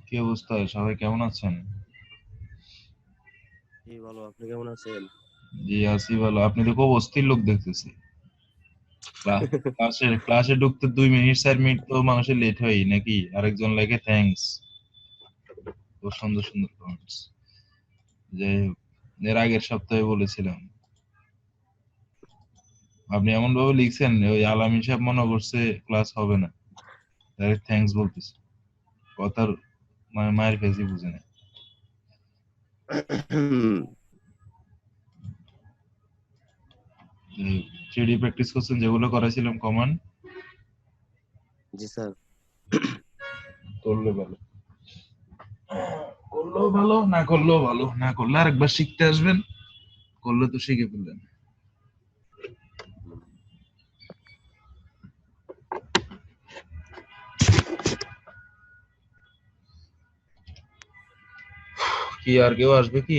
কি অবস্থা, সবাই কেমন আছেন? জি ভালো, আপনি কেমন আছেন? জি আছি ভালো। আপনি তো খুব অস্থির লোক দেখতেছি। ক্লাসে ঢুকতে 2 মিনিট 4 মিনিট তো মানুষের লেট হয় নাকি? আরেকজন লাগে থ্যাঙ্কস। খুব সুন্দর সুন্দর কমেন্টস। যাই হোক, এর আগের সপ্তাহে বলেছিলাম, আপনি এমন ভাবে লিখছেন ওই আলামিন সাহেব মনে করছে ক্লাস হবে না, ডাইরেক্ট থ্যাঙ্কস বলতেছে। কথার মানে মায়ের ফেসই বুঝে না। থ্রিডি প্র্যাকটিস করছেন যেগুলো করাছিলাম কমান্ড? জি স্যার। করলে ভালো, করলেও ভালো, না করলেও ভালো। না করলে আরেকবার শিখতে আসবেন, করলে তো শিখে ফেললেন। কি আর কেউ আসবে কি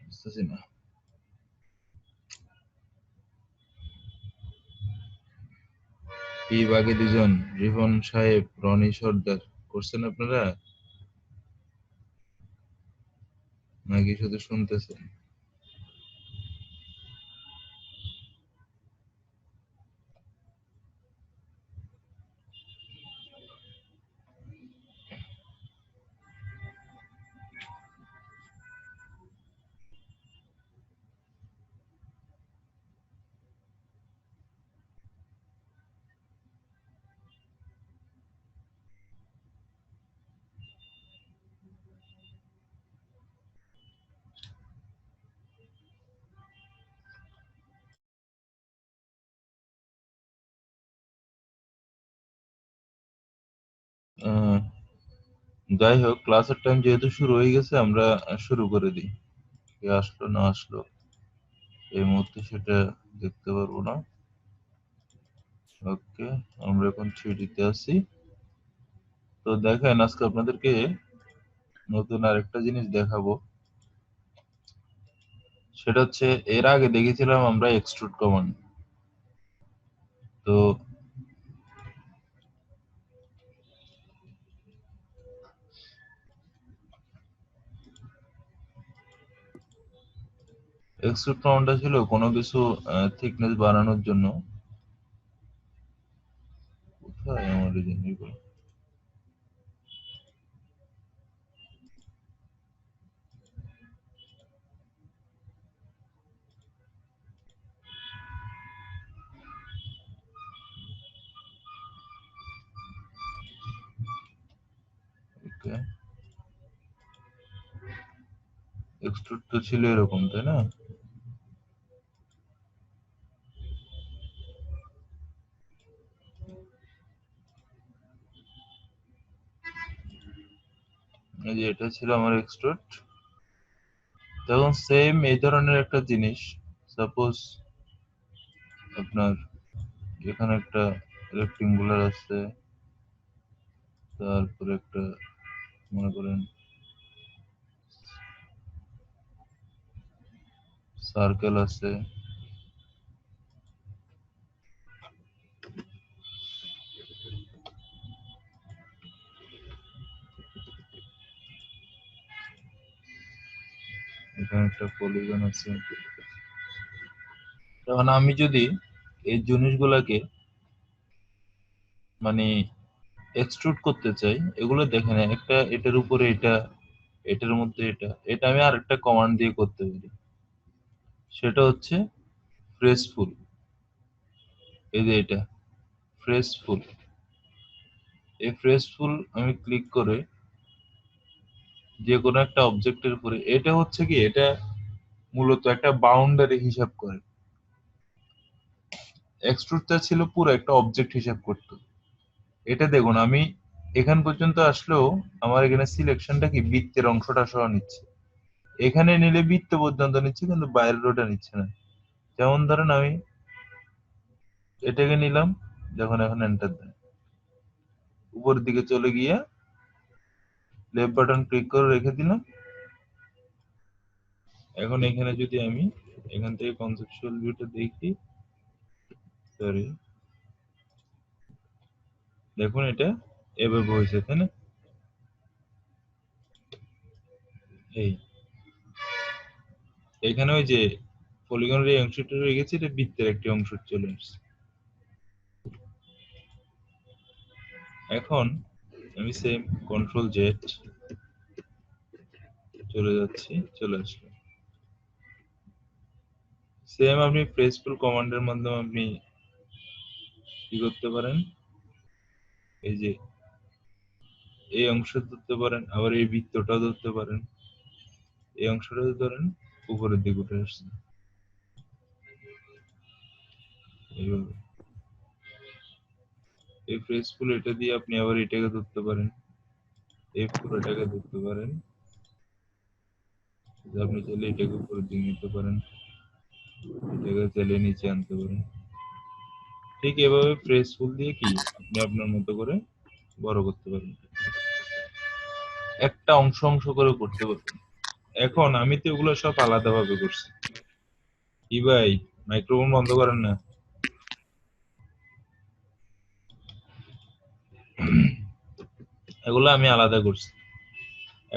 বুঝতেছি না। এই বাকি দুজন, রিপন সাহেব, রনি সর্দার, করছেন আপনারা নাকি শুধু শুনতেছেন? আহ, যাই হোক, ক্লাসের টাইম যেহেতু শুরু হয়ে গেছে, আমরা শুরু করে দিই। কে আসলো না আসলো এই মুহূর্তে সেটা দেখতে পারবো না। ওকে, আমরা এখন থ্রিডিতে আছি। তো দেখেন, আজকে আপনাদেরকে নতুন আরেকটা জিনিস দেখাবো। সেটা হচ্ছে, এর আগে দেখেছিলাম আমরা এক্সট্রুড কমান্ড। তো এক্সট্রুড কমান্ডটা ছিল কোনো কিছু থিকনেস বাড়ানোর জন্য। কোথায় আমার এই জিনিসগুলো? ওকে, এক্সট্রুড তো ছিল এরকম, তাই না? এই যে এটা ছিল আমার এক্সট্রুড। তখন সেম এই ধরনের একটা জিনিস, সাপোজ আপনার এখানে একটা রেক্টেঙ্গুলার আছে, তারপরে একটা মনে করেন সার্কেল আছে, এখানে একটা পলিগন আছে। তখন আমি যদি এই জিনিসগুলাকে মানে এক্সট্রুড করতে চাই, এগুলো দেখেন, একটা এটার উপরে এটা, এটার মধ্যে এটা, এটা আমি আরেকটা কমান্ড দিয়ে করতে পারি। সেটা হচ্ছে ফ্রেসফুল। এই যে এটা ফ্রেসফুল, এই ফ্রেসফুল আমি ক্লিক করে যে কোনো একটা অবজেক্টের উপরে, এটা হচ্ছে কি, এটা মূলত একটা বাউন্ডারি হিসাব করে। এক্সট্রুডটা ছিল পুরো একটা অবজেক্ট হিসাব করতো। এটা দেখুন, আমি এখান পর্যন্ত আসলেও আমার এখানে সিলেকশনটা কি বৃত্তের অংশটা সহ নিচ্ছে। এখানে নিলে বৃত্ত পর্যন্ত নিচ্ছে, কিন্তু বাইরের ওটা নিচ্ছে না। যেমন ধরেন আমি এটাকে নিলাম, যখন এখন এন্টার দেন, উপরের দিকে চলে গিয়ে লেফট বাটন ক্লিক করে রেখে দিলাম। এখন এখানে যদি আমি এখান থেকে কনসেপচুয়াল ভিউটা দেখি, সরি, দেখুন এটা এভাবে হয়েছে, তাই না? এই এখানে ওই যে পলিগনের এই অংশটা রয়ে গেছে, এটা বৃত্তের একটি অংশ চলে আসছে। এখন আমি সেম কন্ট্রোল জেড চলে যাচ্ছি, চলে আসলো। সেম আপনি প্রেসফুল কমান্ডের মাধ্যমে আপনি কি করতে পারেন, এই যে এই অংশ ধরতে পারেন, আবার এই বৃত্তটাও ধরতে পারেন। এই অংশটা ধরেন উপরের দিকে উঠে আসছে এইভাবে। এই প্রেসফুল এটা দিয়ে আপনি আবার এটাকে ধরতে পারেন, এই পুরোটাকে ধরতে পারেন। আপনি চাইলে এটাকে উপরের দিকে নিতে পারেন, এটাকে চাইলে নিচে আনতে পারেন। ঠিক এভাবে প্রেসফুল দিয়ে কি আপনি আপনার মতো করে বড় করতে পারেন, একটা অংশ অংশ করে করতে পারবেন। এখন আমি তো এগুলো সব আলাদাভাবে করছি। কি ভাই, মাইক্রোফোন বন্ধ করেন না। এগুলো আমি আলাদা করছি।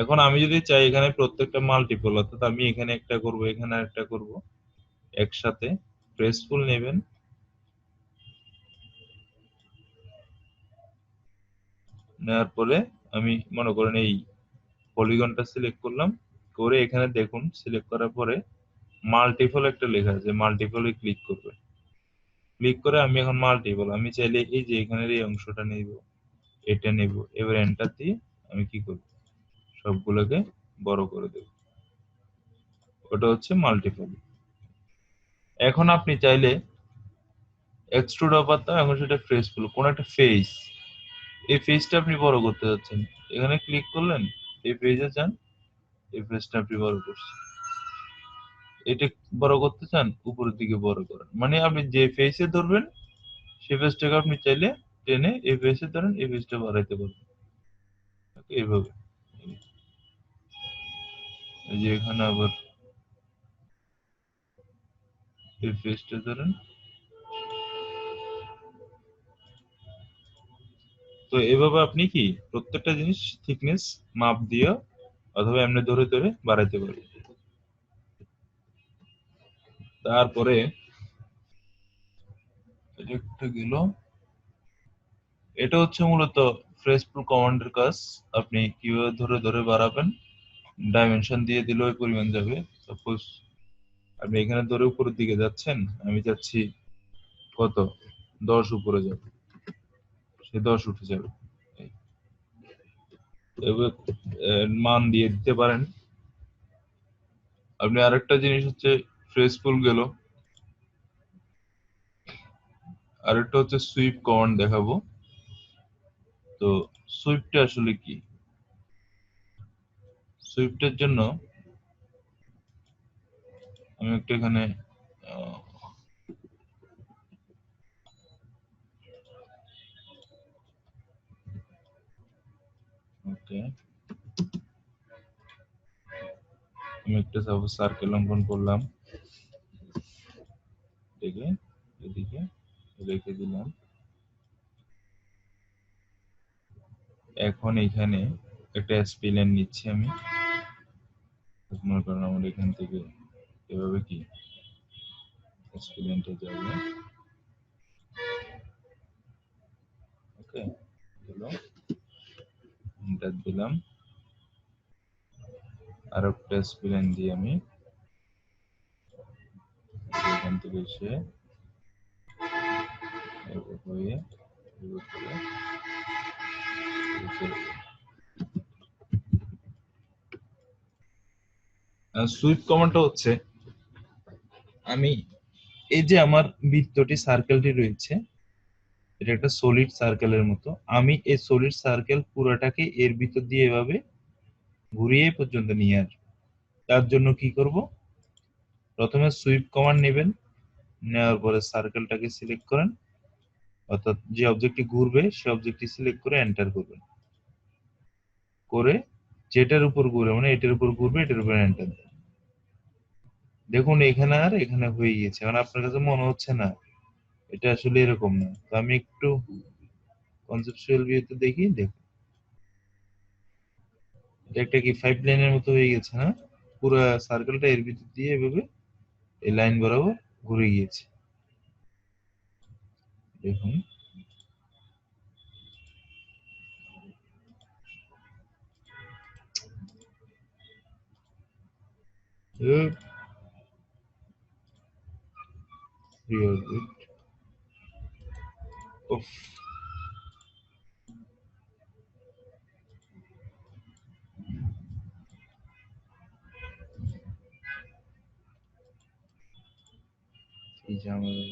এখন আমি যদি চাই এখানে প্রত্যেকটা মাল্টিপল, অর্থাৎ আমি এখানে একটা করব, এখানে একটা করব, একসাথে প্রেসফুল নেবেন, নেওয়ার পরে আমি মনে করেন এই পলিগনটা সিলেক্ট করলাম, করে এখানে দেখুন সিলেক্ট করার পরে মাল্টিপল একটা লেখা আছে, মাল্টিপলে ক্লিক করবে। ক্লিক করে আমি এখন মাল্টিপল, আমি চাইলে এই যে এখানের এই অংশটা নেব, এটা নেব, এবার এন্টার দিয়ে আমি কি করব, সবগুলোকে বড় করে দেব। ওটা হচ্ছে মাল্টিপল। এখন আপনি চাইলে এক্সট্রুড অপারটা, এখন সেটা ফ্রেসফুল, কোন একটা ফেস, এই ফেসটা আপনি বড় করতে যাচ্ছেন, এখানে ক্লিক করলেন, এই পেজে যান, এই ফেসটা আপনি বড় করছেন। এটা বড় করতে চান, উপরের দিকে বড় করেন, মানে আপনি যে ফেসে ধরবেন সেই ফেসটাকে আপনি চাইলে টেনে এই ফেসে ধরেন, এই ফেসটা বাড়াইতে পারবেন এইভাবে। এই যে এখানে আবার এই ফেসটা ধরেন। তো এভাবে আপনি কি প্রত্যেকটা জিনিস থিকনেস মাপ দিয়ে অথবা এমনি ধরে ধরে বাড়াইতে পারবেন। তারপরে এটা একটা গেল, এটা হচ্ছে মূলত ফ্রেসফুল কমান্ডের কাজ। আপনি কিভাবে ধরে ধরে বাড়াবেন, ডাইমেনশন দিয়ে দিলে ওই পরিমাণ যাবে। সাপোজ আপনি এখানে ধরে উপরের দিকে যাচ্ছেন, আমি যাচ্ছি কত 10 উপরে যাবে, সে 10 উঠে যাবে। এবার মান দিয়ে দিতে পারেন। আপনি আরেকটা জিনিস হচ্ছে ফ্রেসফুল গেল, আরেকটা হচ্ছে সুইপ কমান্ড দেখাবো। তো সুইপটা আসলে কি, সুইফটের জন্য আমি একটা এখানে ওকে, আমি একটা সাপোজ সার্কেল অঙ্কন করলাম, এদিকে এদিকে রেখে দিলাম। এখন এখানে একটা স্পিলেন নিচ্ছি আমি, মনে করেন আমার এখান থেকে এভাবে কি স্পিলেনটা যাবে। ওকে, দিলাম, এন্টার দিলাম, আর একটা স্পিলেন দিয়ে আমি এখান থেকে এসে হয়ে সুইপ কমান্ডটা হচ্ছে আমি এই যে আমার বৃত্তটি সার্কেলটি রয়েছে, এটা একটা সলিড সার্কেলের মতো, আমি এই সলিড সার্কেল পুরোটাকে এর ভিতর দিয়ে এভাবে ঘুরিয়ে পর্যন্ত নিয়ে আসবো। তার জন্য কি করব, প্রথমে সুইপ কমান্ড নেবেন, নেওয়ার পরে সার্কেলটাকে সিলেক্ট করেন, অর্থাৎ যে অবজেক্টটি ঘুরবে সেই অবজেক্টটি সিলেক্ট করে এন্টার করবেন, করে যেটার উপর ঘুরে মানে এটার উপর ঘুরবে, এটার উপর এন্টার দেন। দেখুন এখানে আর এখানে হয়ে গেছে। এখন আপনার কাছে মনে হচ্ছে না এটা আসলে এরকম না, তো আমি একটু কনসেপচুয়াল ভিউতে দেখি। দেখুন এটা একটা কি 5 লাইনের মতো হয়ে গেছে না? পুরো সার্কেলটা এর ভিতর দিয়ে এভাবে এই লাইন বরাবর ঘুরে গিয়েছে। দেখুন উফ, কি ঝামেলা।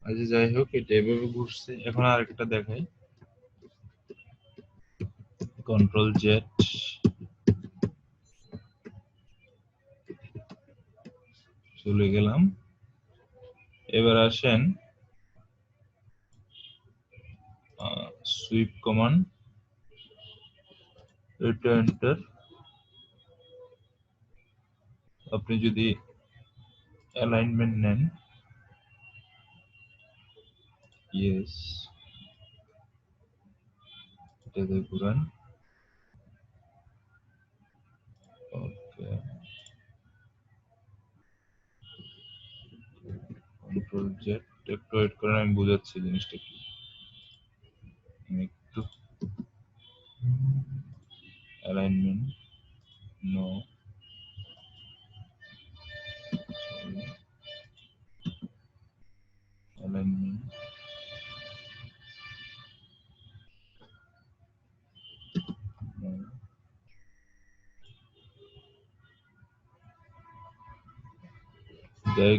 আচ্ছা যাই হোক, এটা এভাবে ঘুরছে। এখন আরেকটা দেখাই, কন্ট্রোল জেড, চলে গেলাম। এবার আসেন সুইপ কমান্ড, এটা এন্টার। আপনি যদি অ্যালাইনমেন্ট নেন, ইয়েস, এটাতে ঘুরান, ওকে, কন্ট্রোল জেড। একটু ওয়েট করেন, আমি বোঝাচ্ছি জিনিসটা কি। একটু অ্যালাইনমেন্ট, নো, অ্যালাইনমেন্ট,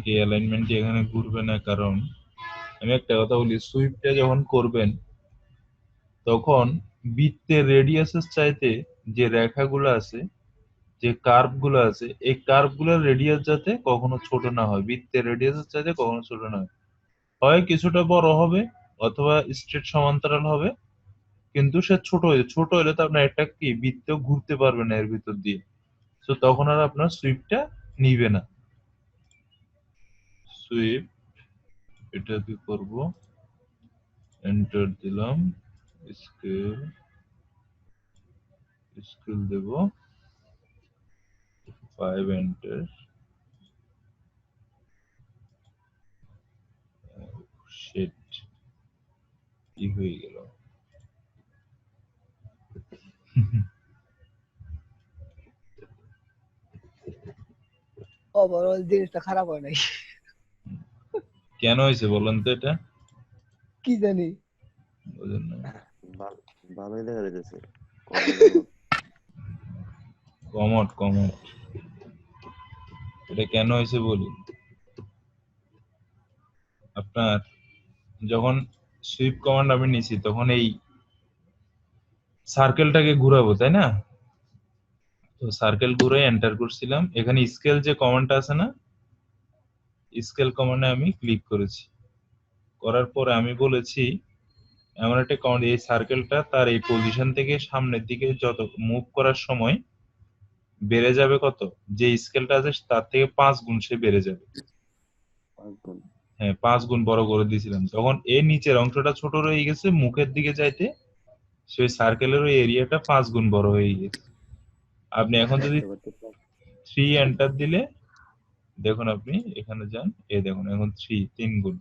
কি অ্যালাইনমেন্ট এখানে ঘুরবে না, কারণ আমি একটা কথা বলি, সুইপটা যখন করবেন তখন বৃত্তের রেডিয়াসের চাইতে যে রেখাগুলো আছে, যে কার্ভ গুলো আছে, এই কার্ভ গুলোর রেডিয়াস যাতে কখনো ছোট না হয়, বৃত্তের রেডিয়াসের চাইতে কখনো ছোট না হয়। হয় কিছুটা বড় হবে অথবা স্ট্রেট সমান্তরাল হবে, কিন্তু সে ছোট হলে তো আপনার একটা কি বৃত্ত ঘুরতে পারবে না এর ভিতর দিয়ে, তো তখন আর আপনার সুইপটা নিবে না। সুইপ, এটা কি করব, এন্টার দিলাম, স্কেল, স্কেল দেব 5, এন্টার, শিট, কি হয়ে গেল। ওভারঅল জিনিসটা খারাপ হয় নাই। কেন হয়েছে বলেন তো এটা? কি জানি। বুঝেন না? ভালোই দেখা যাইতেছে। কমট কমট, এটা কেন হয়েছে বলি। আপনার যখন সুইপ কমান্ড আমি নিছি তখন এই সার্কেলটাকে ঘুরাবো, তাই না? তো সার্কেল ঘুরে এন্টার করছিলাম, এখানে স্কেল যে কমান্ডটা আছে না, স্কেল কমান্ডে আমি ক্লিক করেছি। করার পরে আমি বলেছি এমন একটা কমান্ড, এই সার্কেলটা তার এই পজিশন থেকে সামনের দিকে যত মুভ করার সময় বেড়ে যাবে কত, যে স্কেলটা আছে তার থেকে 5 গুণ সে বেড়ে যাবে। হ্যাঁ, 5 গুণ বড় করে দিয়েছিলাম, তখন এই নিচের অংশটা ছোট রয়ে গেছে, মুখের দিকে যাইতে সেই সার্কেলের ওই এরিয়াটা 5 গুণ বড় হয়ে গেছে। আপনি এখন যদি 3 এন্টার দিলে দেখুন, আপনি এখানে যান, এই দেখুন এখন 3 গুণ,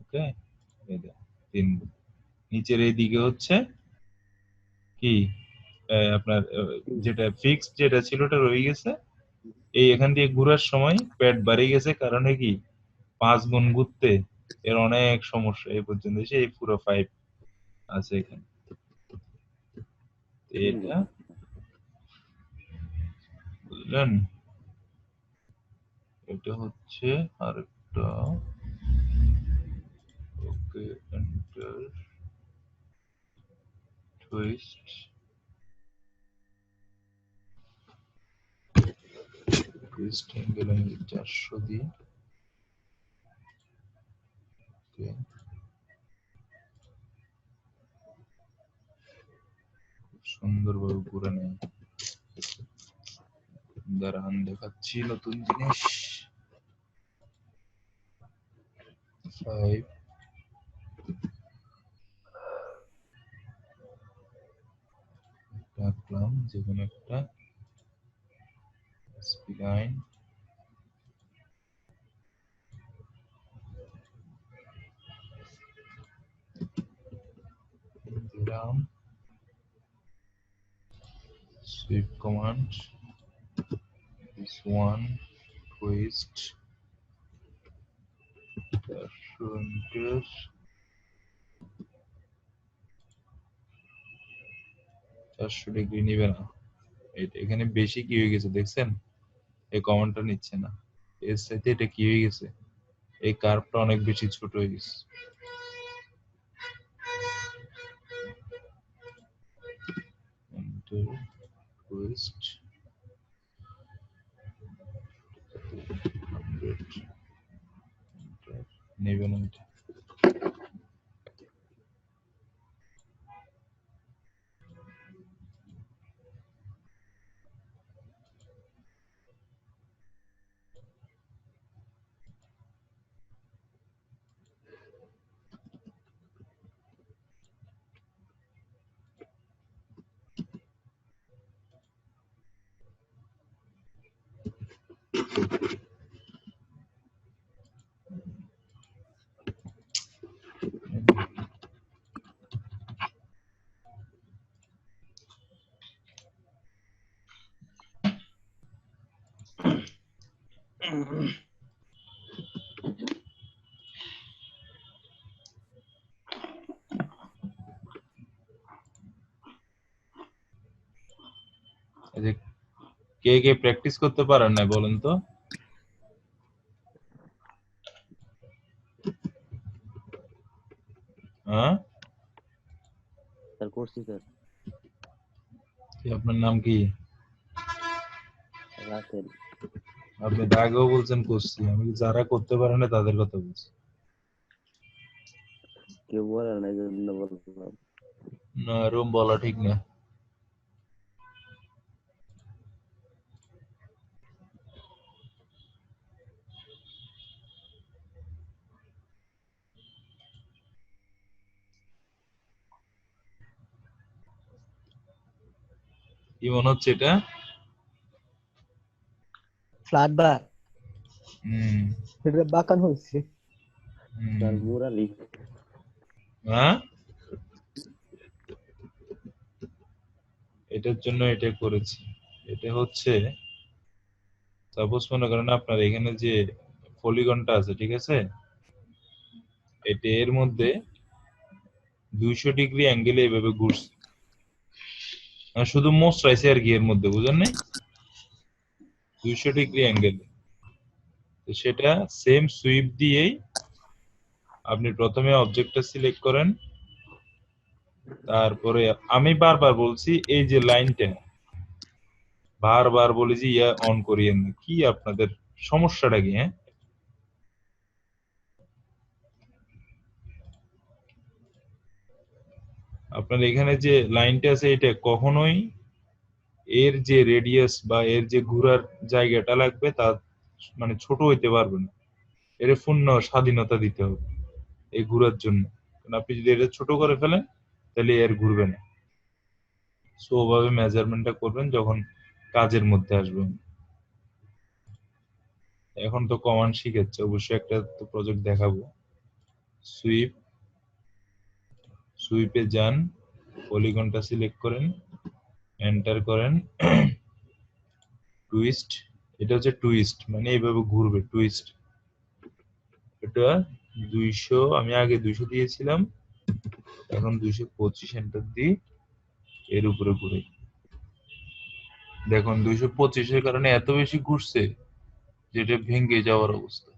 ওকে, এই দেখুন 3 গুণ। নিচের এই দিকে হচ্ছে কি আপনার যেটা ফিক্সড যেটা ছিল ওটা রয়ে গেছে, এই এখান দিয়ে ঘোরার সময় প্যাড বাড়ে গেছে, কারণে কি 5 গুণ ঘুরতে এর অনেক সমস্যা, এই পর্যন্ত এসে এই পুরো 5 আছে এখানে। এটা বুঝলেন? এটা হচ্ছে আরেকটা, ওকে, এন্টার, টুইস্ট, টুইস্ট অ্যাঙ্গেল আমি 400 দিই, ওকে, খুব সুন্দরভাবে ঘুরে নেয়। দাঁড়ান দেখাচ্ছি নতুন জিনিস। 5, লিখলাম যে কোনো একটা স্প্লাইন দিলাম sweep command this one twist enter 400 degree নিবে না এখানে বেশি কি হয়ে গেছে দেখছেন এই কমান্ডটা নিচ্ছে না এর সাথে এটা কি হয়ে গেছে এই কার্ভটা অনেক বেশি ছোট হয়ে গেছে enter twist 100 নেবে না এটা এই যে কে কে প্র্যাকটিস করতে পারেন না বলেন তো হ্যাঁ স্যার করছি স্যার। আপনার নাম কি রাসেল। আপনি আগেও বলছেন করছি আমি যারা করতে পারে না তাদের কথা বলছি কেউ বলে না, এই জন্য বললাম। না এরকম বলা ঠিক না কি মনে হচ্ছে এটা ফ্ল্যাট বার হুম এটা বাঁকানো হচ্ছে স্যার মুরালি। হ্যাঁ এটার জন্য এটা করেছি এটা হচ্ছে সাপোজ মনে করেন আপনার এখানে যে পলিগনটা আছে ঠিক আছে এটা এর মধ্যে 200 ডিগ্রি অ্যাঙ্গেলে এইভাবে ঘুরছে শুধু মোস্টরাইছে আর কি এর মধ্যে বুঝেন নাই 200 ডিগ্রি অ্যাঙ্গেলে তো সেটা সেম সুইপ দিয়েই আপনি প্রথমে অবজেক্টটা সিলেক্ট করেন তারপরে আমি বারবার বলছি এই যে লাইনটা বারবার বলেছি ইয়া অন করিয়েন না কি আপনাদের সমস্যাটা কি হ্যাঁ আপনার এখানে যে লাইনটা আছে এটা কখনোই এর যে রেডিয়াস বা এর যে ঘোরার জায়গাটা লাগবে তা মানে ছোট হইতে পারবে না এর পূর্ণ স্বাধীনতা দিতে হবে এই ঘোরার জন্য কারণ আপনি যদি এটা ছোট করে ফেলেন তাহলে এর ঘুরবে না সো ওভাবে মেজারমেন্টটা করবেন যখন কাজের মধ্যে আসবেন এখন তো কমান্ড শিখাচ্ছে অবশ্যই একটা তো প্রজেক্ট দেখাবো সুইপ সুইপে যান পলিগনটা সিলেক্ট করেন এন্টার করেন টুইস্ট এটা হচ্ছে টুইস্ট মানে এইভাবে ঘুরবে টুইস্ট এটা 200 আমি আগে 200 দিয়েছিলাম এখন 225 এন্টার দিই এর উপরে ঘুরে দেখুন 225 এর কারণে এত বেশি ঘুরছে যেটা ভেঙে যাওয়ার অবস্থা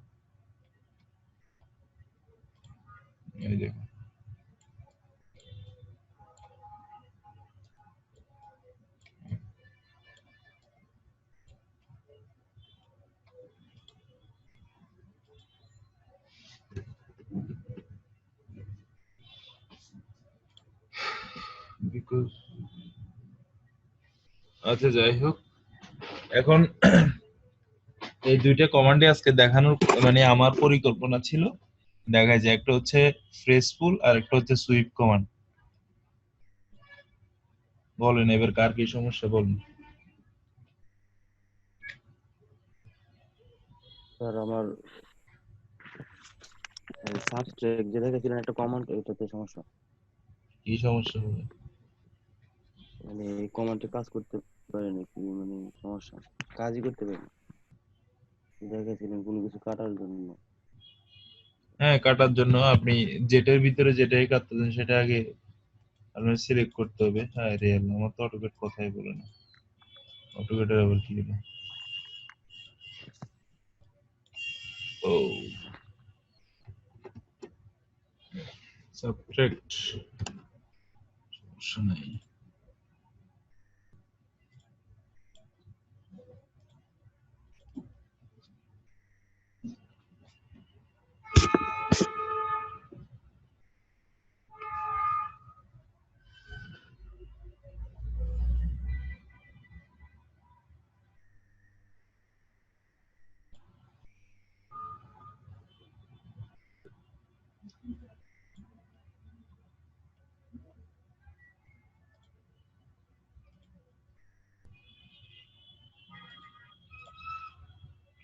এই দেখুন because আচ্ছা যাই হোক এখন এই দুইটা কমান্ডে আজকে দেখানোর মানে আমার পরিকল্পনা ছিল দেখা যায় একটা হচ্ছে ফ্রেশফুল আর একটা হচ্ছে সুইপ কমান্ড বলেন এবার কার কি সমস্যা বলুন। স্যার আমার সাবস্ট্রেক যে দেখেছিলেন একটা কমান্ড, এটাতে সমস্যা। কি সমস্যা হবে? মানে এই কমান্ডে কাজ করতে পারেনি, কি মানে সমস্যা, কাজই করতে পারেনি। দেখেছিলেন কোনো কিছু কাটার জন্য। হ্যাঁ, কাটার জন্য আপনি যেটার ভিতরে যেটাই কাটতেছেন সেটা আগে আপনার সিলেক্ট করতে হবে। হ্যাঁ রে আল্লাহ, আমার তো অটোকেট কথাই বলে না। অটোকেটের আবার কি হলো? ও সাবট্রাক্ট, সমস্যা নাই।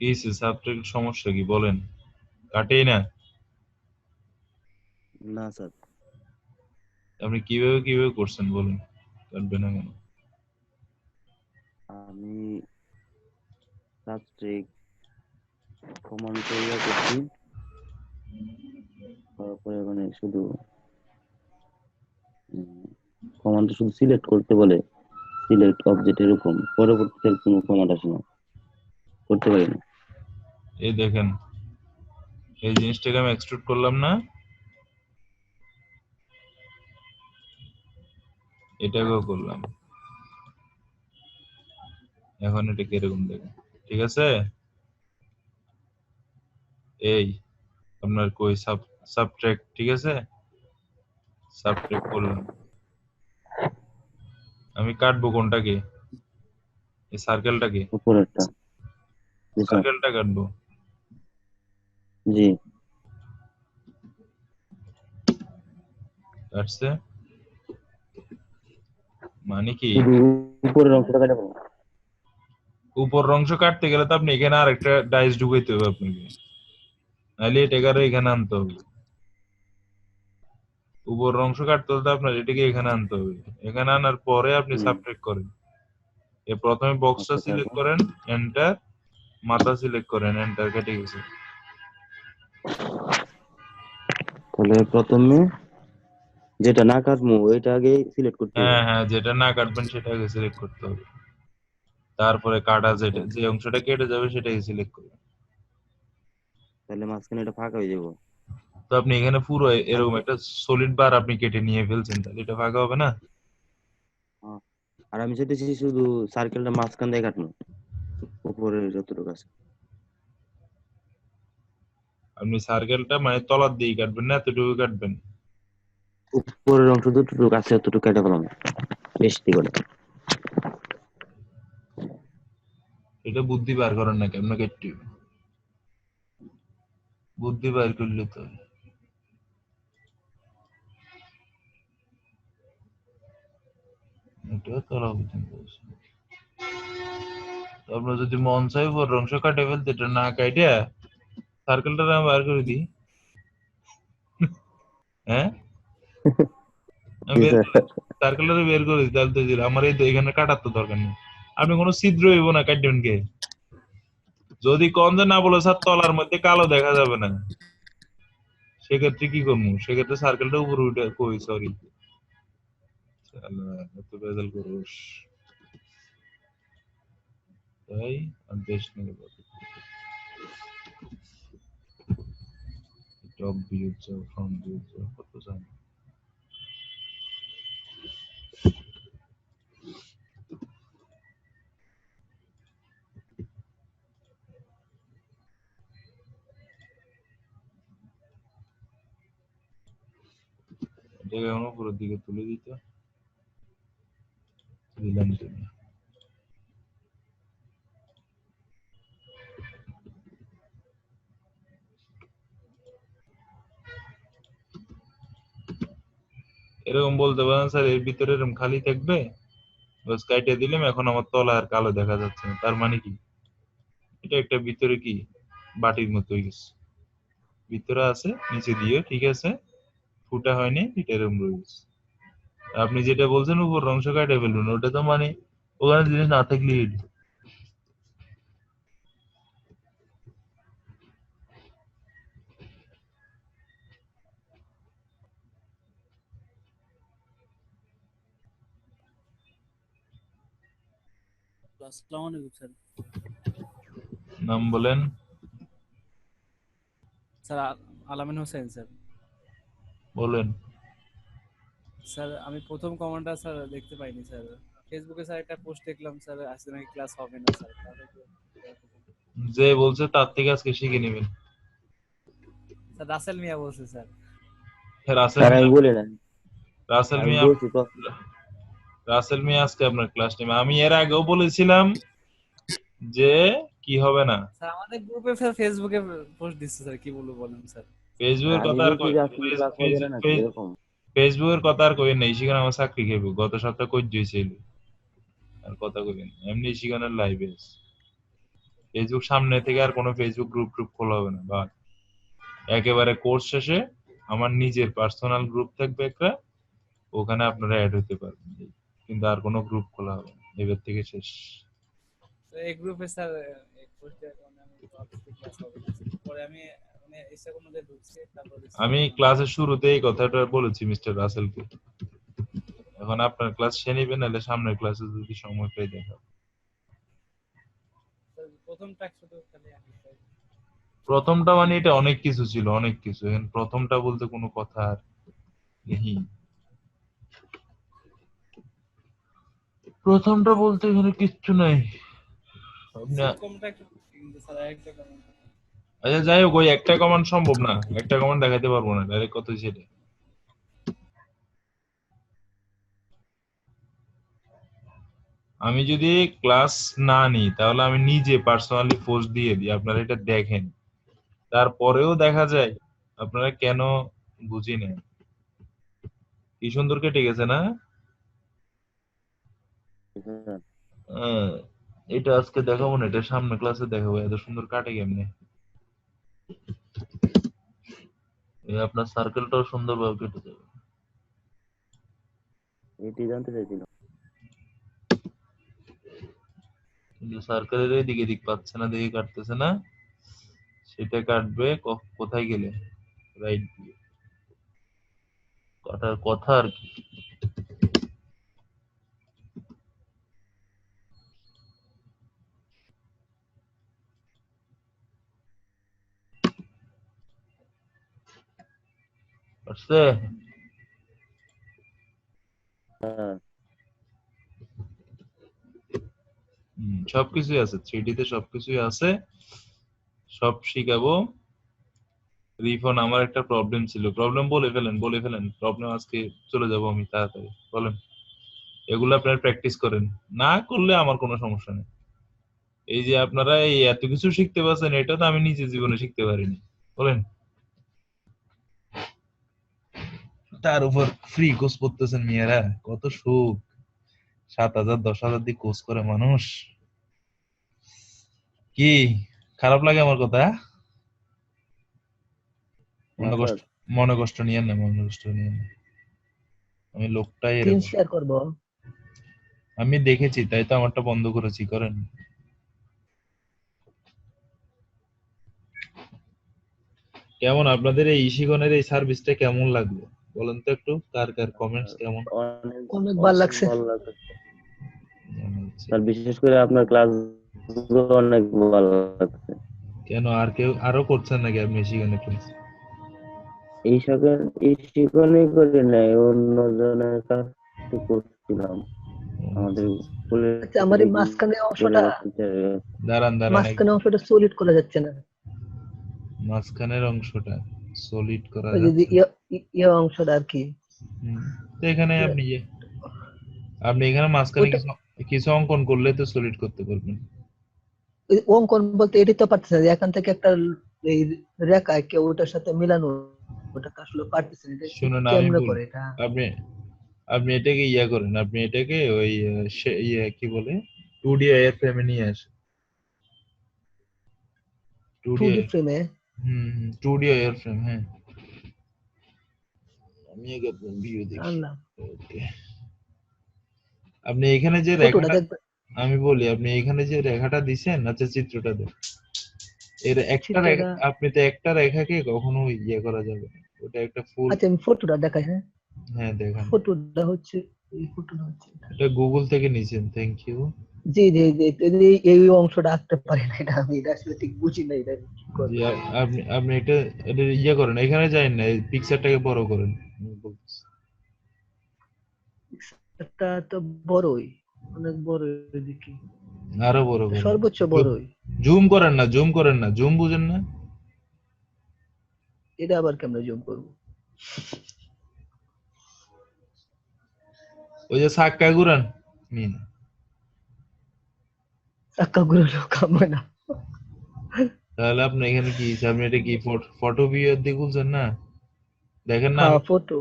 কি সাবট্রাক্ট সমস্যা কি বলেন? কাটেই না। না স্যার, আপনি কিভাবে কিভাবে করছেন বলুন, কাটবে না কেন? আমি সাবস্ট্রেক কমান্ড তৈরি করছি, তারপরে মানে শুধু কমান্ড শুধু সিলেক্ট করতে বলে, সিলেক্ট অবজেক্ট এরকম, পরবর্তীতে কোনো কমান্ড আসে না, করতে পারি না। এই দেখেন, এই জিনিসটাকে আমি এক্সট্রুড করলাম না, এটাকেও করলাম, এখন এটা কিরকম দেখেন, ঠিক আছে? এই আপনার কই সাবট্রাক্ট, ঠিক আছে, সাবট্রাক্ট করলাম। আমি কাটবো কোনটাকে? এই সার্কেলটাকে, উপরেরটা। জি স্যার। সার্কেলটা কাটবো। জি। কাটছে মানে কি? শুধু উপরের অংশটা কাটা পাবো। উপর অংশ কাটতে গেলে তো আপনি এখানে আরেকটা ডাইস ঢুকাইতে হবে আপনাকে, নাহলে এটাকে এখানে আনতে হবে। উপর অংশ কাটতে হলে তো আপনার এটাকে এখানে আনতে হবে, এখানে আনার পরে আপনি সাবট্রাক্ট করেন। প্রথমে বক্সটা আচ্ছা সিলেক্ট তারপর করেন, এন্টার, মাথা সিলেক্ট করেন, এন্টার, কেটে গেছে। তাহলে প্রথমে যেটা না কাটবো ওইটা আগে সিলেক্ট করতে হবে। হ্যাঁ হ্যাঁ, যেটা না কাটবেন সেটা আগে সিলেক্ট করতে হবে, তারপরে কাটা আচ্ছা, যেটা যে অংশটা কেটে যাবে সেটাকে সিলেক্ট করবেন। তাহলে মাঝখানে এটা ফাঁকা হয়ে যাবো। তো আপনি এখানে পুরো এরকম তারপর একটা সলিড বার আপনি কেটে নিয়ে ফেলছেন, তাহলে এটা ফাঁকা হবে না। আহ, আর আমি চাইতেছি শুধু সার্কেলটা মাঝখান দিয়ে কাটবো, উপরে যতটুকু আছে। আপনি সার্কেলটা মানে তলার দিয়ে কাটবেন না, এতটুকু কাটবেন। উপরের অংশ যতটুকু আছে ততটুকু কেটে পেলাম বেশি করে। এটা বুদ্ধি বার করেন না, কেমন কেটে বুদ্ধি বার করলে তো এটা তলা পর্যন্ত আছে। তো আপনার যদি মন চাই উপর অংশ কাটে ফেলতে, এটা না কাটিয়া সার্কেলটা না বার করে দিই, হ্যাঁ আমি জি বের স্যার। করে সার্কেলটা বের করে দিই, তাহলে তো আমার এই তো এখানে কাটার তো দরকার নেই। আপনি কোনো ছিদ্র হইব না কাটবেন কে? যদি কম যে না বলে স্যার তলার মধ্যে কালো দেখা যাবে না, সেক্ষেত্রে কি করবো? সেক্ষেত্রে সার্কেলটা উপরে উঠে, কই সরি, এত বেজাল করিস তাই আর দেশ নিয়ে টপ ভিউ যাও, ফ্রন্ট ভিউ যাও, কত জানি। এটাকে এখন উপরের দিকে তুলে দিতে দিলাম তুমি। এরকম বলতে পারেন স্যার এর ভিতরে এরকম খালি থাকবে, বাস কাইটে দিলাম, এখন আমার তলা আর কালো দেখা যাচ্ছে না। তার মানে কি, এটা একটা ভিতরে কি বাটির মতো হয়ে গেছে, ভিতরে আছে নিচে দিয়ে, ঠিক আছে, ফুটা হয়নি, এটা এরকম রয়ে গেছে। আপনি যেটা বলছেন উপর অংশ কাটে ফেলবেন, ওটা তো মানে ওখানে জিনিস না থাকলে আসসালামু আলাইকুম স্যার। নাম বলেন। স্যার আলামিন হোসেন স্যার। বলেন। স্যার আমি প্রথম কমেন্টটা স্যার দেখতে পাইনি স্যার। ফেসবুকে স্যার একটা পোস্ট দেখলাম স্যার, আজকে নাকি ক্লাস হবে না স্যার। যে বলছে তার থেকে আজকে শিখে নেবেন। স্যার রাসেল মিয়া বলছে স্যার। রাসেল স্যার আমি মিয়া, বলি না, রাসেল আমি মিয়া, বলছি তো। রাসেল মিয়া আজকে আপনার ক্লাস নেবে। আমি এর আগেও বলেছিলাম যে কি হবে না। স্যার আমাদের গ্রুপে স্যার ফেসবুকে পোস্ট দিচ্ছে স্যার, কি বলবো বলেন স্যার। ফেসবুকের আমি কথা আর বলছি যে আজকে কি ক্লাস হবে না নাকি এরকম। ফেসবুকের কথা আর কইেন নাই, সেখানে আমার চাকরি খেয়ে গত সপ্তাহে কই দিয়েছিল আর কথা কইবেন, এমনি সেখানে লাইভে ফেসবুক সামনে থেকে আর কোনো ফেসবুক গ্রুপ ট্রুপ খোলা হবে না। বা একেবারে কোর্স শেষে আমার নিজের পার্সোনাল গ্রুপ থাকবে একটা, ওখানে আপনারা অ্যাড হতে পারবেন, কিন্তু আর কোনো গ্রুপ খোলা হবে না, এবার থেকে শেষ। তো এই গ্রুপে স্যার এই পোস্টের কারণে আমি ভাবছি ক্লাস হবে না স্যার। পরে আমি মানে ইচ্ছা কোনো যে ঢুকছি, তারপর আমি ক্লাসের শুরুতে এই কথাটা বলেছি মিস্টার রাসেলকে। এখন আপনার ক্লাস সে নিবেন, নাহলে সামনের ক্লাসে যদি সময় পেয়ে দেখা। প্রথম ট্র্যাক শুধু খালি প্রথমটা মানে এটা অনেক কিছু ছিল, অনেক কিছু। এখন প্রথমটা বলতে কোনো কথা আর নেই। প্রথমটা বলতে এখানে কিচ্ছু নাই। কম ট্র্যাক কিন্তু স্যার একটা কমেন্ট। আচ্ছা যাই হোক, ওই একটা কমান্ড সম্ভব না, একটা কমান্ড দেখাতে পারবো না, ডাইরেক্ট কত সেটা। আমি যদি ক্লাস না নিই তাহলে আমি নিজে পার্সোনালি পোস্ট দিয়ে দিই, আপনারা এটা দেখেন, তারপরেও দেখা যায় আপনারা কেন বুঝি নেন। কি সুন্দর কেটে গেছে না? আহ, এটা আজকে দেখাবো না, এটা সামনে ক্লাসে দেখাবো, এত সুন্দর কাটে কেমনে। আপনার সার্কেলটাও সুন্দরভাবে কেটে যাবে। এটি জানতে চাইছিলাম। কিন্তু সার্কেলের এদিক এদিক পাচ্ছে না, দেখে কাটতেছে না, সেটা কাটবে কোথায় গেলে, রাইট দিয়ে কাটার কথা আর কি। আসছে হ্যাঁ সবকিছুই আছে, 3D তে সবকিছুই আছে, সব শিখাবো। রিফন, আমার একটা প্রবলেম ছিল, প্রবলেম বলে ফেলেন, বলে ফেলেন প্রবলেম, আজকে চলে যাব আমি তাড়াতাড়ি, বলেন। এগুলো আপনারা প্র্যাকটিস করেন, না করলে আমার কোনো সমস্যা নেই। এই যে আপনারা এই এত কিছু শিখতে পারছেন, এটা তো আমি নিজে জীবনে শিখতে পারিনি, বলেন। তার উপর ফ্রি কোর্স করতেছেন মেয়েরা, কত সুখ। 7,000 10,000 দিয়ে কোর্স করে মানুষ। কি খারাপ লাগে আমার কথা? মনে স্যার। কষ্ট, মনে কষ্ট নিয়েন না, মনে কষ্ট নিয়েন না, আমি লোকটাই স্ক্রিন এরকম। শেয়ার করব। আমি দেখেছি, তাই তো আমারটা বন্ধ করেছি, করেন। কেমন আপনাদের এই ইশিগনের এই সার্ভিসটা কেমন লাগলো বলেন তো একটু, কার কার কমেন্টস কেমন? অনেক অনেক ভালো লাগছে। ভালো লাগছে স্যার, বিশেষ করে আপনার ক্লাস অনেক ভালো লাগছে। কেন আর কেউ আরো করছেন নাকি আপনি ইশিগনের ক্লাস? এই শিক্ষণই করি নাই, অন্য জনের কাছে করছিলাম। আমাদের আচ্ছা, আমার এই মাঝখানে অংশটা দাঁড়ান দাঁড়ান, মাঝখানে অংশটা সলিড করা যাচ্ছে না। মাঝখানের অংশটা সলিড করা ওই যে যাচ্ছে না। ইয়ে অংশটা আর কি। তো এখানে আপনি এখানে মাঝখানে ওইটা কিছু অঙ্কন করলে তো সলিড করতে পারবেন। ওই অঙ্কন বলতে এটাই তো পারতেছে না যে এখান থেকে একটা এই রেখা কেউ ওটার সাথে মিলানো, ওটা তো আসলে পারতেছে না। এটা শুনুন আমি কেমনে বলি, করে এটা? আপনি আপনি এটাকে ইয়া করেন, আপনি এটাকে ওই ইয়ে কি বলে 2D এর ফ্রেমে নিয়ে আসেন। 2D 2D ফ্রেমে 2D এর ফ্রেম, হ্যাঁ। আমি আগে আপনার ভিউ দেখি। আনলাম। ওকে, আপনি এখানে যে ফটোটা রেখাটা, দেখবেন, আমি বলি আপনি এখানে যে রেখাটা দিছেন, আচ্ছা চিত্রটা দেখ, এর একটা রেখা, চিত্রটা। আপনি তো একটা রেখাকে কখনো ইয়ে করা যাবে না, ওটা একটা ফুল। আচ্ছা আমি ফটোটা দেখাই, হ্যাঁ। হ্যাঁ দেখান, ফটোটা হচ্ছে এই ফটোটা হচ্ছে এটা। এটা গুগল থেকে নিছেন, থ্যাংক ইউ। জি জি জি, এই অংশটা আঁকতে পারি না, এটা আমি এটা আসলে ঠিক বুঝি না এটা কি করে। যে আপনি আপনি এটা এটা ইয়ে করেন, এখানে যাই না, এই পিকচারটাকে বড় করেন। আমি বলতেছি। এটা তো বড়ই, অনেক বড় দেখি, আরো বড় করেন, সর্বোচ্চ বড়ই। জুম করেন না, জুম করেন না, জুম বুঝেন না? এটা আবার কেমনে জুম করবো? ওই যে সাক্কা ঘুরান নিন, চাক্কা ঘুরালো কাম হয় না। তাহলে আপনি এখানে কি আপনি এটা কি ফটো ভিউয়ার দিয়ে খুলছেন না? দেখেন না হ্যাঁ আমি ফটো।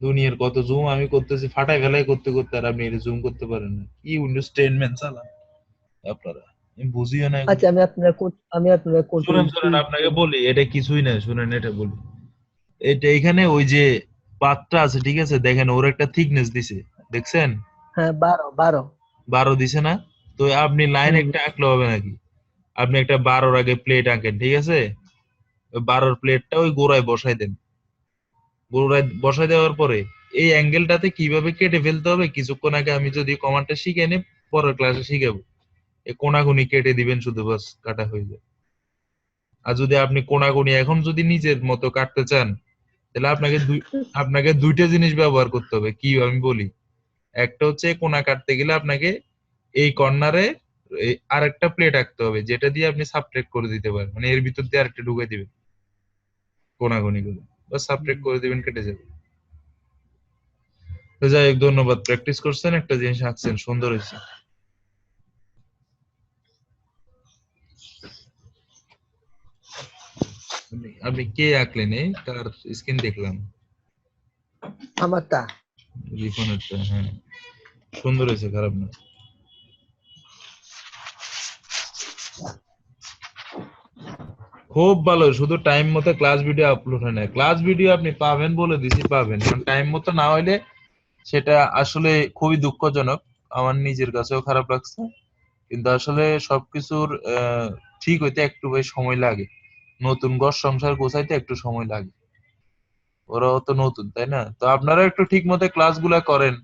দুনিয়ার কত জুম আমি করতেছি, ফাটাই ফেলাই করতে করতে, আর আপনি এটা জুম করতে পারেন না, কি উইন্ডোজ 10 ম্যান চালান আপনারা, আমি বুঝিও না এগুলো। আচ্ছা আমি আপনার শুনেন কন্ট্রোল সি। শুনেন, আপনাকে বলি এটা কিছুই না, শুনেন এটা বলি, এটা এখানে ওই যে পাতটা আছে ঠিক আছে, দেখেন ওর একটা থিকনেস দিছে, দেখছেন? হ্যাঁ 12 12 দিছে না? তো আপনি লাইন হুম। একটা আঁকলে হবে নাকি? আপনি একটা 12 আগে প্লেট আঁকেন ঠিক আছে, ওই 12 প্লেটটা ওই গোড়ায় বসাই দেন, গোড়ায় বসাই দেওয়ার পরে এই অ্যাঙ্গেলটাতে কিভাবে কেটে ফেলতে হবে কিছুক্ষণ আগে আমি যদি কমান্ডটা শিখে নিই, পরের ক্লাসে শিখাবো। এই কোনাকুনি কেটে দিবেন শুধু, বাস কাটা হয়ে যায়। আর যদি আপনি কোনাকুনি এখন যদি নিজের মতো কাটতে চান, তাহলে আপনাকে দুইটা জিনিস ব্যবহার করতে হবে, কি আমি বলি। একটা হচ্ছে কোনা কাটতে গেলে আপনাকে এই কর্নারে আরেকটা প্লেট আঁকতে হবে, যেটা দিয়ে আপনি সাবট্রাক্ট করে দিতে পারেন, মানে এর ভিতর দিয়ে আরেকটা ঢুকাই দিবেন কোনাকুনি গুলো, বা সাবট্রাক্ট করে দিবেন, কেটে যাবে। তো যাই হোক, ধন্যবাদ, প্র্যাকটিস করছেন, একটা জিনিস আঁকছেন, সুন্দর হয়েছে। আপনি কে আঁকলেন? তার স্ক্রিন দেখলাম, আমারটা। রিফনেরটা, হ্যাঁ সুন্দর হয়েছে, খারাপ না। খুব ভালো, শুধু টাইম মতো ক্লাস ভিডিও আপলোড হয় না, ক্লাস ভিডিও আপনি পাবেন বলে দিছি, পাবেন, কারণ টাইম মতো না হইলে সেটা আসলে খুবই দুঃখজনক, আমার নিজের কাছেও খারাপ লাগছে, কিন্তু আসলে সবকিছুর ঠিক হইতে একটু বেশ সময় লাগে, নতুন ঘর সংসার গোছাইতে একটু সময় লাগে, ওরাও তো নতুন তাই না? তো আপনারা একটু ঠিক মতো ক্লাস গুলা করেন।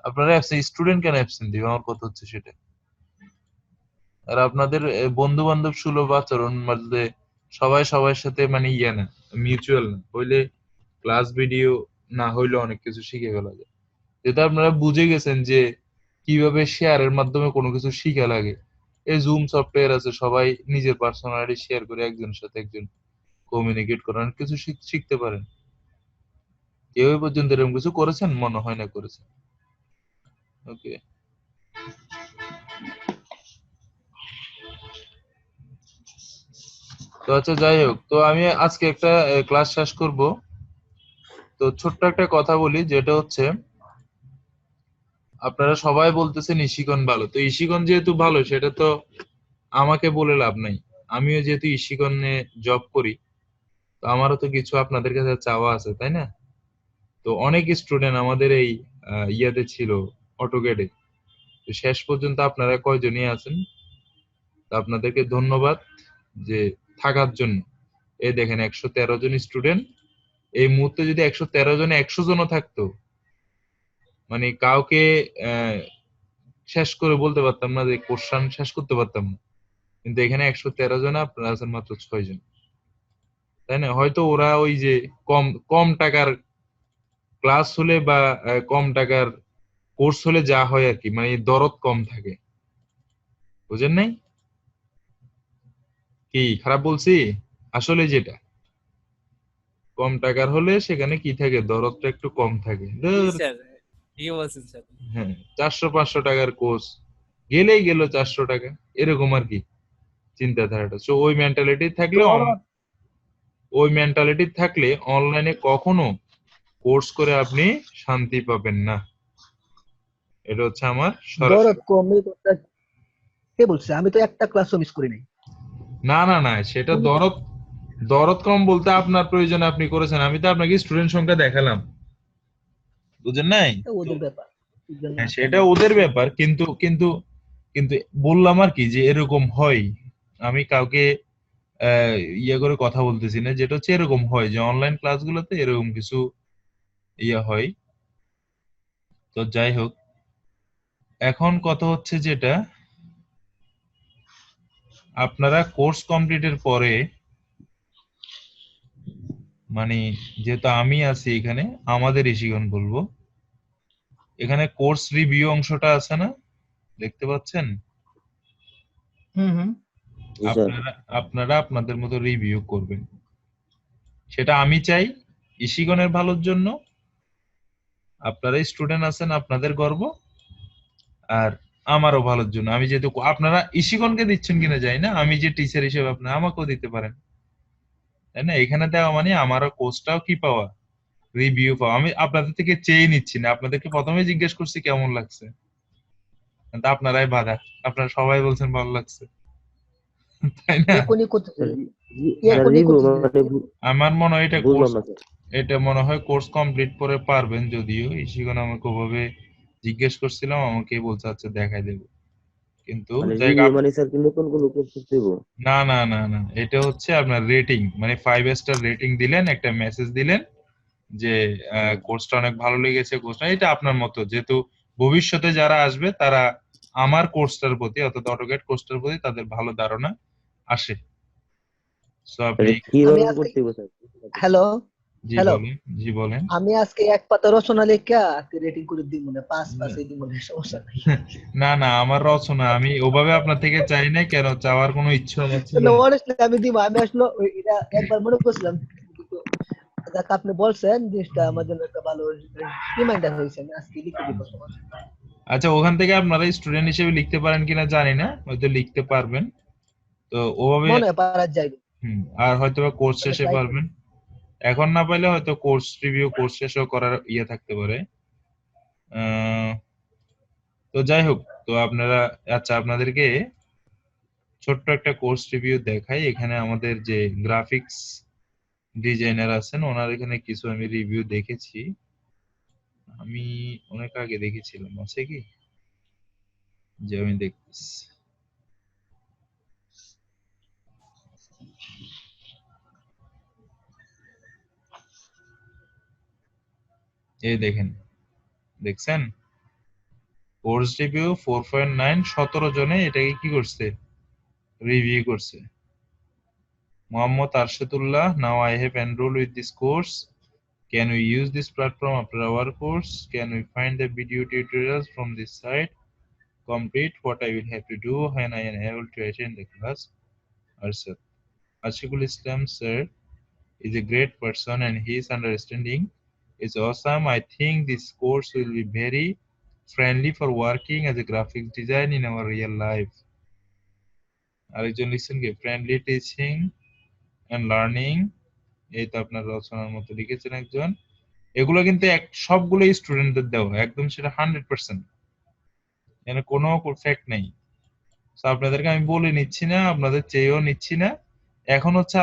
আপনারা স্টুডেন্ট কেন অ্যাবসেন্ট দিবে, আমার কথা হচ্ছে সেটা। আর আপনাদের বন্ধু বান্ধব সুলভ আচরণ, মানে সবাই সবার সাথে মানে ইয়ে না, মিউচুয়াল না হইলে ক্লাস ভিডিও না হইলে অনেক কিছু শিখে ফেলা যায়। যেটা আপনারা বুঝে গেছেন যে কিভাবে শেয়ারের মাধ্যমে কোনো কিছু শিখা লাগে, এই জুম সফটওয়্যার আছে, সবাই নিজের পার্সোনালিটি শেয়ার করে একজনের সাথে একজন কমিউনিকেট করে অনেক কিছু শিখতে পারেন। কেউ এই পর্যন্ত এরকম কিছু করেছেন? মনে হয় না করেছেন। ওকে, তো আচ্ছা যাই হোক, তো আমি আজকে একটা ক্লাস শেষ করব। তো ছোট্ট একটা কথা বলি, যেটা হচ্ছে আপনারা সবাই বলতেছেন ইশিকন ভালো, তো ইশিকন যেহেতু ভালো সেটা তো আমাকে বলে লাভ নাই, আমিও যেহেতু ইশিকনে জব করি, তো আমারও তো কিছু আপনাদের কাছে চাওয়া আছে তাই না? তো অনেক স্টুডেন্ট আমাদের এই ইয়াতে ছিল, অটোক্যাডে, তো শেষ পর্যন্ত আপনারা কয়জনই আছেন, তো আপনাদেরকে ধন্যবাদ যে থাকার জন্য। এই দেখেন 113 জন স্টুডেন্ট, এই মুহূর্তে যদি 113 জনে 100 জনও থাকতো, মানে কাউকে আহ, শেষ করে বলতে পারতাম না যে কোশ্চেন শেষ করতে পারতাম না, কিন্তু এখানে 113 জনে আপনারা আছেন মাত্র 6 জন, তাই না? হয়তো ওরা ওই যে কম কম টাকার ক্লাস হলে বা কম টাকার কোর্স হলে যা হয় আর কি, মানে দরদ কম থাকে, বুঝেন নাই? কি খারাপ বলছি? আসলে যেটা কম টাকার হলে সেখানে কি থাকে, দরদটা একটু কম থাকে। জি ধুর, স্যার, ঠিকই বলছেন স্যার। হ্যাঁ 400-500 টাকার কোর্স গেলেই গেল 400 টাকা, এরকম আর কি চিন্তাধারাটা। সো ওই মেন্টালিটি তো থাকলে, ওই মেন্টালিটি থাকলে অনলাইনে কখনো কোর্স করে আপনি শান্তি পাবেন না। এটা হচ্ছে আমার দরদ সরাসরি। কম এই কথা কে বলছে? আমি তো একটা ক্লাসও মিস করি নাই। না না না, সেটা তুমি দরদ দরদ কম বলতে আপনার প্রয়োজনে আপনি করেছেন, আমি তো আপনাকে স্টুডেন্ট সংখ্যা দেখালাম, বুঝেন নাই? তো ওদের ব্যাপার, কি জন্য হ্যাঁ, আসে সেটা আমি ওদের বুঝি না। ব্যাপার, কিন্তু কিন্তু কিন্তু বললাম আর কি যে এরকম হয়। আমি কাউকে আহ, ইয়ে করে কথা বলতেছি না, যেটা হচ্ছে এরকম হয় যে অনলাইন ক্লাসগুলোতে এরকম কিছু ইয়ে হয়। তো যাই হোক, এখন কথা হচ্ছে যেটা, আপনারা কোর্স কমপ্লিটের পরে, মানে যেহেতু আমি আছি এখানে, আমাদের ঋষিগণ বলবো, এখানে কোর্স রিভিউ অংশটা আছে না, দেখতে পাচ্ছেন? হুম। জি স্যার। আপনারা আপনারা আপনাদের মতো রিভিউ করবেন। সেটা আমি চাই ঋষিগণের ভালোর জন্য। আপনারা স্টুডেন্ট আছেন, আপনাদের গর্ব, আর আমারও ভালোর জন্য। আমি যেহেতু, আপনারা ঋষিগণকে দিচ্ছেন কিনা জানি না, আমি যে টিচার হিসেবে আপনারা আমাকেও দিতে পারেন, তাই না? এখানে দেওয়া মানে আমারও কোর্সটাও কি পাওয়া, রিভিউ পাওয়া। আমি আপনাদের থেকে চেয়ে নিচ্ছি না, আপনাদেরকে প্রথমে জিজ্ঞেস করছি কেমন লাগছে, কিন্তু আপনারাই বাধা, আপনারা সবাই বলছেন ভালো লাগছে, তাই না? এখনই করতেছে, হ্যাঁ, এখনই রিভিউ করতেছে। মানে আমার মনে হয় এটা বুঝলাম কোর্স, না স্যার। এটা মনে হয় কোর্স কমপ্লিট করে পারবেন। যদিও ইশিগন আমাকে ওভাবে জিজ্ঞেস করছিলাম, আমাকে বলছে আচ্ছা দেখাই দেবো, কিন্তু মানে জায়গা রিভিউ মানে স্যার কি নতুন কোনো কোর্স করতে হইব? না না না না, এটা হচ্ছে আপনার রেটিং, মানে 5 স্টার রেটিং দিলেন, একটা মেসেজ দিলেন যে হ্যাঁ। কোর্সটা অনেক ভালো লেগেছে। কোর্সটা এটা আপনার মতো, যেহেতু ভবিষ্যতে যারা আসবে তারা আমার কোর্সটার প্রতি, অর্থাৎ অটোক্যাড কোর্সটার প্রতি তাদের ভালো ধারণা আসে। সো আপনি, এটা আমি কিভাবে আজকে, করতে হইব স্যার? হ্যালো জি হ্যালো, বলেন, জি বলেন। আমি আজকে এক পাতা রচনা লেখা রেটিং করে দিব না, 5 এই দিব না, সমস্যা নাই। না না, আমার রচনা আমি ওভাবে আপনার থেকে চাই নাই, কেন চাওয়ার কোনো ইচ্ছা আমার ছিল না না। অনেস্টলি আমি দিব, আমি আসলে এটা একবার মনে করছিলাম, কিন্তু যাক আপনি বলছেন জিনিসটা আমার জন্য একটা ভালো রিমাইন্ডার হয়েছে, আমি আজকে লিখে দিব সমস্যা নাই। আচ্ছা, ওখান থেকে আপনারা স্টুডেন্ট হিসেবে লিখতে পারেন কিনা জানি না, হয়তো লিখতে পারবেন। তো ওভাবে, মনে হয় পারা যাইবে, আর হয়তো বা কোর্স তাহলে শেষে ট্রাই করি। পারবেন। এখন না পাইলে হয়তো কোর্স রিভিউ কোর্স শেষেও করার ইয়ে থাকতে পারে। আহ, তো যাই হোক, তো আপনারা, আচ্ছা আপনাদেরকে ছোট্ট একটা কোর্স রিভিউ দেখাই। এখানে আমাদের যে গ্রাফিক্স ডিজাইনার আছেন, ওনার এখানে কিছু আমি রিভিউ দেখেছি, আমি অনেক আগে দেখেছিলাম, আছে কি যে আমি দেখতেছি। এই দেখেন, দেখছেন? কোর্স রিভিউ 4.9, 17 জনে এটাকে কি করছে, রিভিউ করছে। Mohammad আরশাদুল্লাহ, now I have enrolled with this course. Can we use this platform after our course? Can we find the video tutorials from this site? Complete what I will have to do when I am able to attend the class. Arshad. Ashikul Islam sir is a great person and his understanding is awesome. I think this course will be very friendly for working as a graphics design in our real life. আরেকজন লিখছেন কি, friendly teaching and learning, এই তো আপনার রচনার মতো লিখেছেন একজন। এগুলো কিন্তু সবগুলো স্টুডেন্টদের দেওয়া, একদম সেটা 100%, এখানে কোনো ফ্যাক্ট নেই। তো আপনাদেরকে আমি বলে নিচ্ছি না, আপনাদের চেয়েও নিচ্ছি না। এখন হচ্ছে